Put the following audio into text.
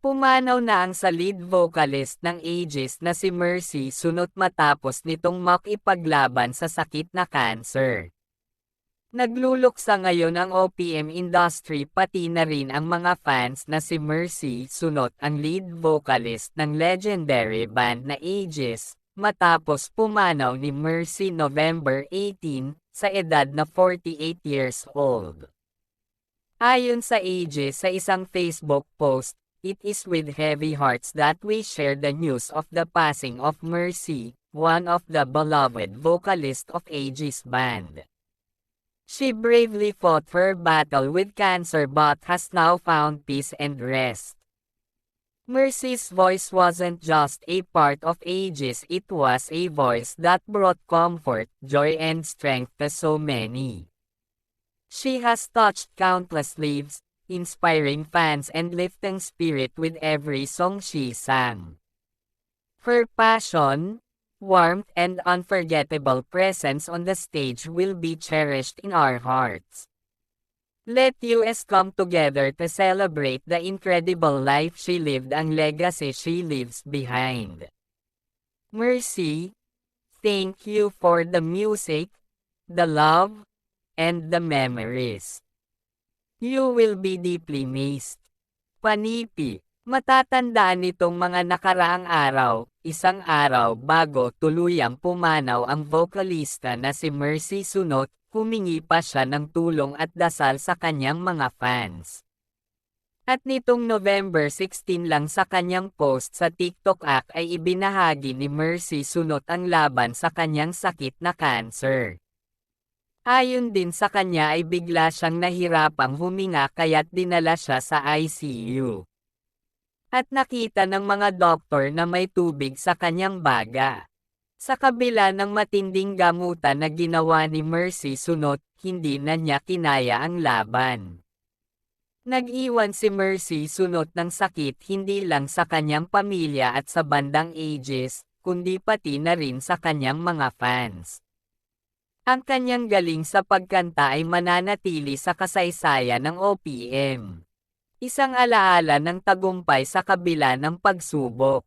Pumanaw na ang sa lead vocalist ng Aegis na si Mercy Sunot matapos nitong makipaglaban sa sakit na cancer. Nagluluksa ngayon ang OPM industry pati na rin ang mga fans na si Mercy Sunot ang lead vocalist ng legendary band na Aegis, matapos pumanaw ni Mercy November 18, sa edad na 48 years old. Ayon sa Aegis sa isang Facebook post, "It is with heavy hearts that we share the news of the passing of Mercy, one of the beloved vocalists of Aegis band. She bravely fought her battle with cancer but has now found peace and rest." Mercy's voice wasn't just a part of Aegis, it was a voice that brought comfort, joy and strength to so many. She has touched countless lives, inspiring fans and lifting spirit with every song she sang. Her passion, warmth and unforgettable presence on the stage will be cherished in our hearts. Let us come together to celebrate the incredible life she lived and legacy she leaves behind. Mercy, thank you for the music, the love, and the memories. You will be deeply missed. Panipi, matatandaan nitong mga nakaraang araw, isang araw bago tuluyang pumanaw ang vocalista na si Mercy Sunot, humingi pa siya ng tulong at dasal sa kanyang mga fans. At nitong November 16 lang sa kanyang post sa TikTok app ay ibinahagi ni Mercy Sunot ang laban sa kanyang sakit na cancer. Ayon din sa kanya ay bigla siyang nahirapang huminga kaya't dinala siya sa ICU. At nakita ng mga doktor na may tubig sa kanyang baga. Sa kabila ng matinding gamutan na ginawa ni Mercy Sunot, hindi na niya kinaya ang laban. Nag-iwan si Mercy Sunot ng sakit hindi lang sa kanyang pamilya at sa bandang Aegis, kundi pati na rin sa kanyang mga fans. Ang kanyang galing sa pagkanta ay mananatili sa kasaysayan ng OPM. Isang alaala ng tagumpay sa kabila ng pagsubok.